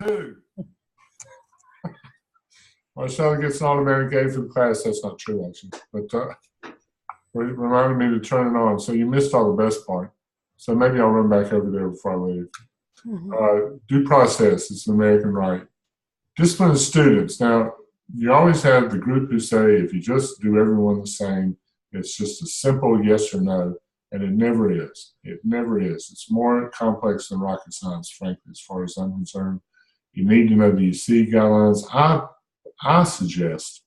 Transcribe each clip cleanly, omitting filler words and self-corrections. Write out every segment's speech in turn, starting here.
Who? Well, Shelley gets an automatic A for the class. That's not true, actually. But it reminded me to turn it on. So you missed all the best part. So maybe I'll run back over there before I leave. Due process is an American right. Discipline of students. Now, you always have the group who say if you just do everyone the same, it's just a simple yes or no, and it never is. It never is. It's more complex than rocket science, frankly, as far as I'm concerned. You need to know the EC guidelines. I suggest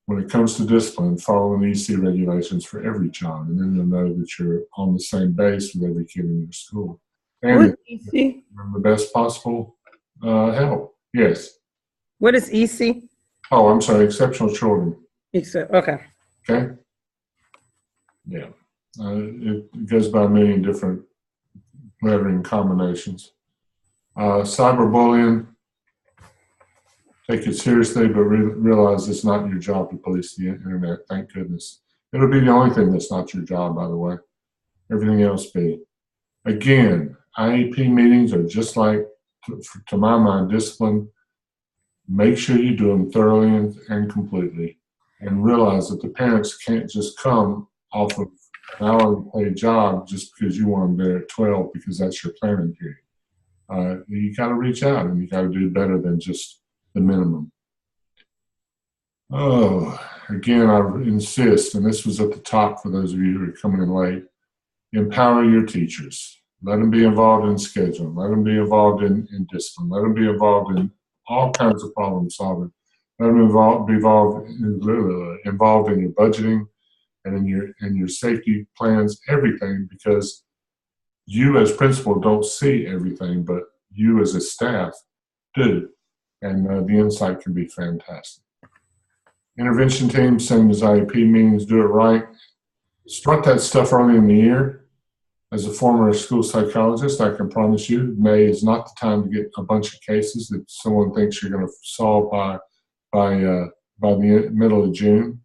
when it comes to discipline, following the EC regulations for every child, and then you'll know that you're on the same base with every kid in your school. And the best possible help. Yes. What is EC? Oh, I'm sorry, exceptional children. Okay. Okay. Yeah. It goes by many different lettering combinations. Cyberbullying. Take it seriously, but realize it's not your job to police the internet. Thank goodness. It'll be the only thing that's not your job, by the way. Everything else be. Again, IEP meetings are just like, to my mind, discipline. Make sure you do them thoroughly and completely, and realize that the parents can't just come off of an hourly paid job just because you want them there at 12 because that's your planning period. You got to reach out, and you got to do better than just the minimum. Oh, again, I insist, and this was at the top for those of you who are coming in late, empower your teachers. Let them be involved in scheduling. Let them be involved in discipline. Let them be involved in all kinds of problem solving. Let them be involved in your budgeting and in your safety plans, everything, because you as principal don't see everything, but you as a staff do. And the insight can be fantastic. Intervention teams, same as IEP meetings, do it right. Start that stuff early in the year. As a former school psychologist, I can promise you May is not the time to get a bunch of cases that someone thinks you're going to solve by the middle of June.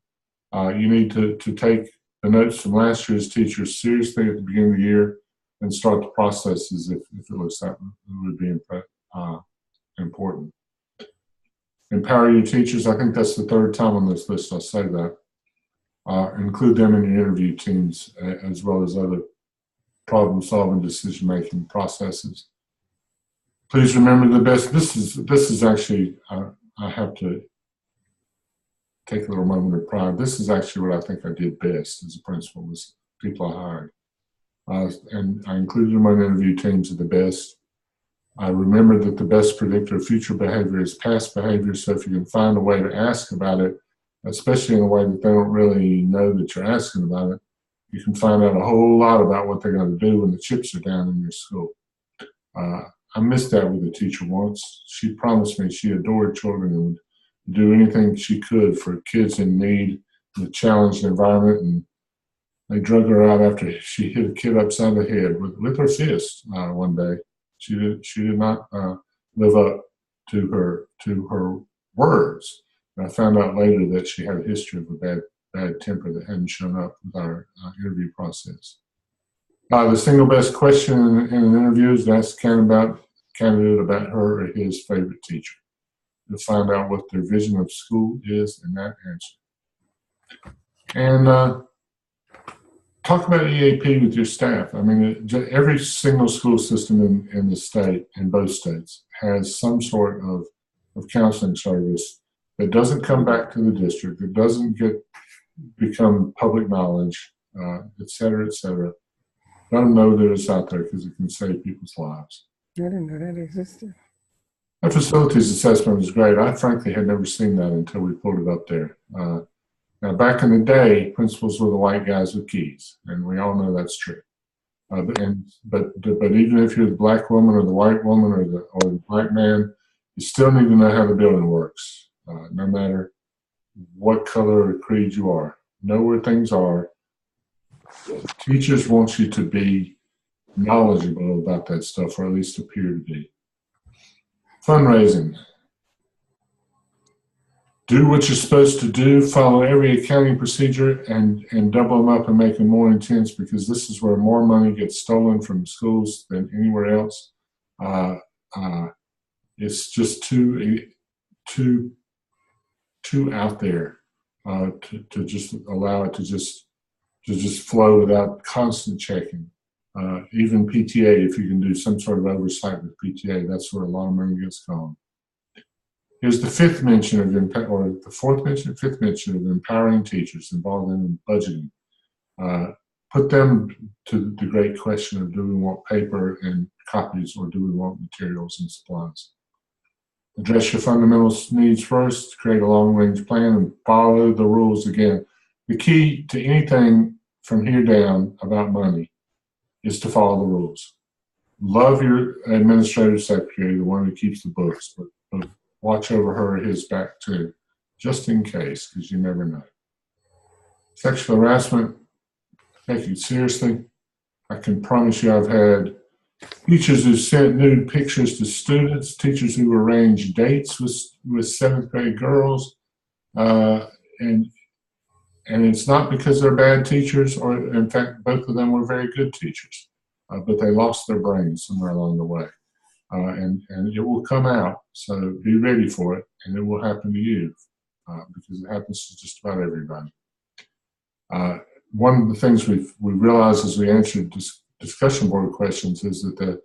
You need to take the notes from last year's teachers seriously at the beginning of the year and start the processes if it looks that would be important. Empower your teachers. I think that's the third time on this list I'll say that. Include them in your interview teams as well as other problem-solving, decision-making processes. Please remember the best. This is actually, I have to take a little moment of pride. This is actually what I think I did best as a principal, was people I hired. And I included them on interview teams of the best. I remember that the best predictor of future behavior is past behavior, so if you can find a way to ask about it, especially in a way that they don't really know that you're asking about it, you can find out a whole lot about what they're going to do when the chips are down in your school. I missed that with a teacher once. She promised me she adored children and would do anything she could for kids in need in a challenged environment, and they drug her out after she hit a kid upside the head with her fist one day. She did not live up to her words. And I found out later that she had a history of a bad temper that hadn't shown up with our interview process. The single best question in an interview is to ask the candidate about her or his favorite teacher, to find out what their vision of school is in that answer. And talk about EAP with your staff. I mean, every single school system in the state, in both states, has some sort of counseling service that doesn't come back to the district, that doesn't become public knowledge, et cetera, et cetera. Let them know that it's out there because it can save people's lives. I didn't know that existed. That facilities assessment was great. I frankly had never seen that until we pulled it up there. Now, back in the day, principals were the white guys with keys, and we all know that's true. But even if you're the black woman or the white woman or the black man, you still need to know how the building works, no matter what color or creed you are. Know where things are. Teachers want you to be knowledgeable about that stuff, or at least appear to be. Fundraising. Do what you're supposed to do, follow every accounting procedure, and double them up and make them more intense, because this is where more money gets stolen from schools than anywhere else. it's just too out there to just allow it to just flow without constant checking. Even PTA, if you can do some sort of oversight with PTA, that's where a lot of money gets gone. Here's the fifth mention of fifth mention of empowering teachers, involved in budgeting. Put them to the great question of, do we want paper and copies, or do we want materials and supplies? Address your fundamental needs first, create a long-range plan, and follow the rules again. The key to anything from here down about money is to follow the rules. Love your administrative secretary, the one who keeps the books, but watch over her or his back too, just in case, because you never know. Sexual harassment, take it seriously. I can promise you I've had teachers who sent nude pictures to students, teachers who arranged dates with seventh grade girls, and it's not because they're bad teachers, or in fact, both of them were very good teachers, but they lost their brains somewhere along the way. And it will come out, so be ready for it, and it will happen to you, because it happens to just about everybody. One of the things we realized as we answered discussion board questions is that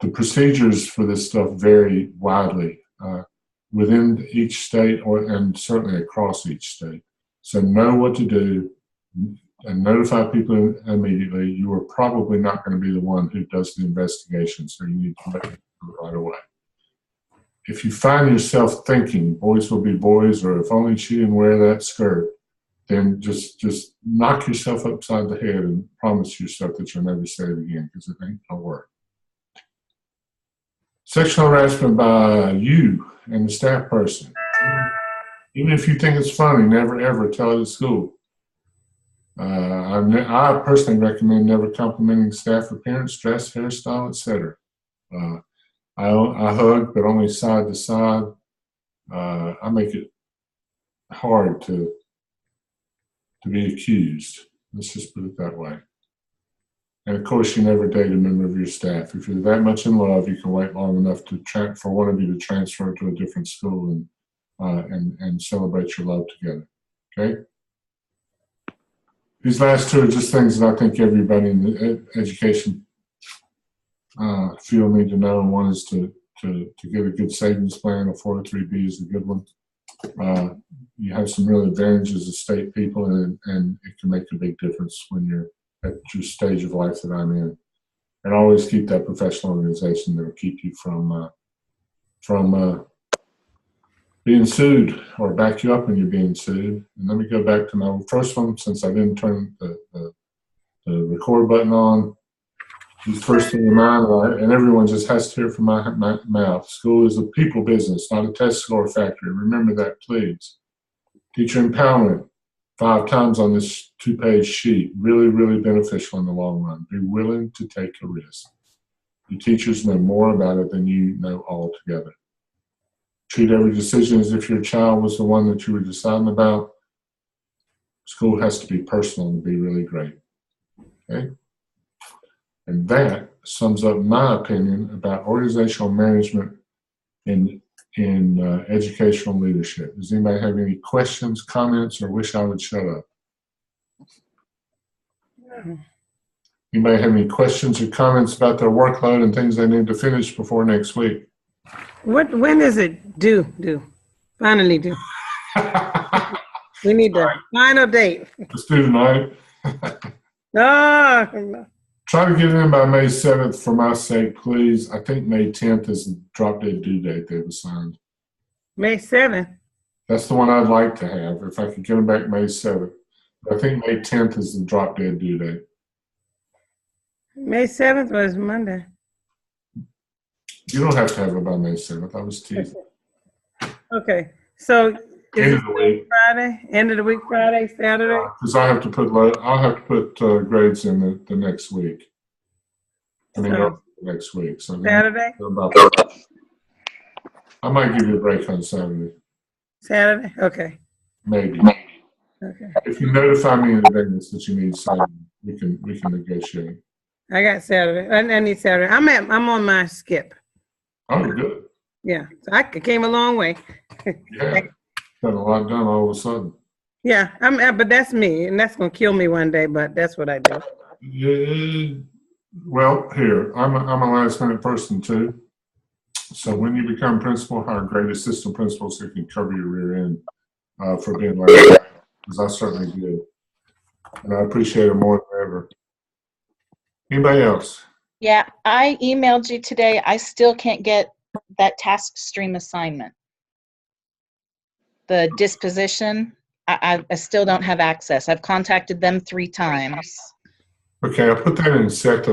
the procedures for this stuff vary widely within each state, and certainly across each state. So know what to do and notify people immediately. You are probably not going to be the one who does the investigation, so you need to let it right away. If you find yourself thinking boys will be boys, or if only she didn't wear that skirt, then just knock yourself upside the head and promise yourself that you'll never say it again, because it ain't gonna work. Sexual harassment by you and the staff person. Even if you think it's funny, never ever tell it at school. I personally recommend never complimenting staff appearance, dress, hairstyle, etc. I hug, but only side to side. I make it hard to be accused. Let's just put it that way. And of course, you never date a member of your staff. If you're that much in love, you can wait long enough for one of you to transfer to a different school and celebrate your love together. Okay? These last two are just things that I think everybody in the education field need to know. And one is to get a good savings plan. A 403B is a good one. You have some real advantages as state people, and it can make a big difference when you're at your stage of life that I'm in. And always keep that professional organization that will keep you from being sued, or back you up when you're being sued. And let me go back to my first one, since I didn't turn the record button on. These first thing in mind, and everyone just has to hear from my mouth. School is a people business, not a test score factory. Remember that, please. Teacher empowerment, 5 times on this 2-page sheet. Really, really beneficial in the long run. Be willing to take a risk. Your teachers know more about it than you know altogether. Treat every decision as if your child was the one that you were deciding about. School has to be personal and be really great. Okay? And that sums up my opinion about organizational management in educational leadership. Does anybody have any questions, comments, or wish I would shut up? Anybody have any questions or comments about their workload and things they need to finish before next week? When is it due? Finally due. We need the final date. Let's do tonight. No. Try to get it in by May 7th for my sake, please. I think May 10th is the drop dead due date they've assigned. May 7th. That's the one I'd like to have, if I could get them back May 7th. But I think May 10th is the drop dead due date. May 7th was Monday. You don't have to have it by May 7th. I was teasing. Okay. So End of the week. Friday? End of the week, Friday, Saturday? Because I'll have to put grades in the next week. I mean, So, next week. So Saturday? I might give you a break on Saturday. Saturday? Okay. Maybe. Okay. If you notify me in advance that you need Saturday, we can negotiate. I got Saturday. I need Saturday. I'm on my skip. Oh, good. Yeah, so I came a long way. Yeah, got a lot done all of a sudden. Yeah, but that's me, and that's gonna kill me one day. But that's what I do. Yeah, well, here, I'm a last minute person too. So when you become principal, hire great assistant principals who can cover your rear end for being late, because I certainly did. And I appreciate it more than ever. Anybody else? Yeah, I emailed you today. I still can't get that task stream assignment. The disposition, I still don't have access. I've contacted them 3 times. Okay, I put that in Seth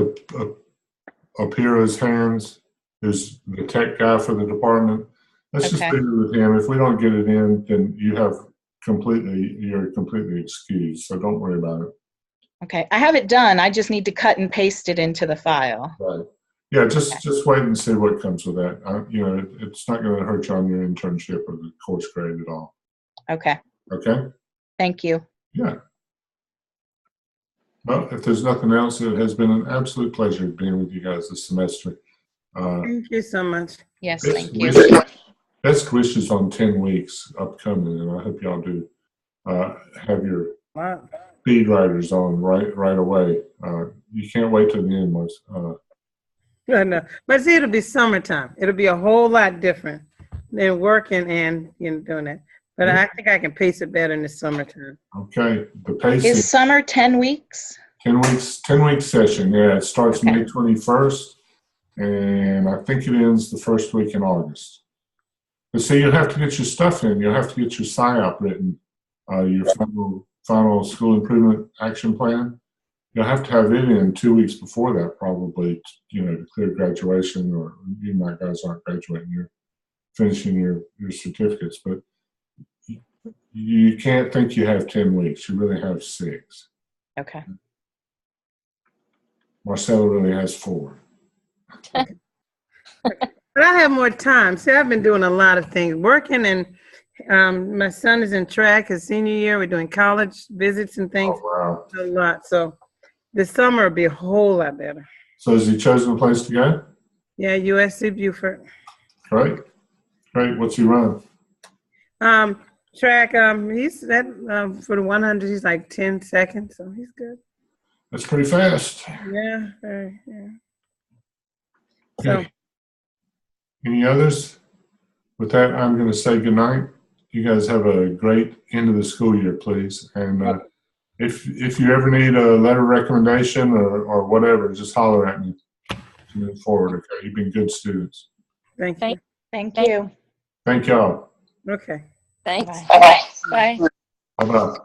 Apira's hands, who's the tech guy for the department. Let's just Okay. leave it with him. If we don't get it in, then you're completely excused. So don't worry about it. Okay, I have it done. I just need to cut and paste it into the file. Right. Yeah, just wait and see what comes with that. It's not going to hurt you on your internship or the course grade at all. Okay, Okay? thank you. Yeah. Well, if there's nothing else, it has been an absolute pleasure being with you guys this semester. Thank you so much. Yes, Best thank you. best wishes on 10 weeks upcoming, and I hope y'all do have your Wow. speed riders on right away. You can't wait till the end, Marcy. I know, but see, it'll be summertime. It'll be a whole lot different than working and doing that. But I think I can pace it better in the summertime. Okay, the pace Is is summer 10 weeks? 10 week session. Yeah, it starts Okay. May 21st, and I think it ends the first week in August. But see, you'll have to get your stuff in. You'll have to get your PSYOP written, your final school improvement action plan. You'll have to have it in 2 weeks before that, probably, to clear graduation, or you might guys aren't graduating, you're finishing your certificates, but you can't think you have 10 weeks. You really have 6. Okay. Marcella really has 4. But I have more time. See, I've been doing a lot of things, working, and my son is in track his senior year. We're doing college visits and things. Oh, wow. A lot. So this summer will be a whole lot better. So has he chosen a place to go? Yeah, USC Beaufort. Great. What's he run? Track. He's that for the 100. He's like 10 seconds, so he's good. That's pretty fast. Yeah. Yeah. Okay. So Any others? With that, I'm going to say goodnight. You guys have a great end of the school year, please. And if you ever need a letter of recommendation or whatever, just holler at me to move forward. Okay, you've been good students. thank you. Thank you. Thank y'all. Okay. Thanks. Bye. Bye. Bye bye.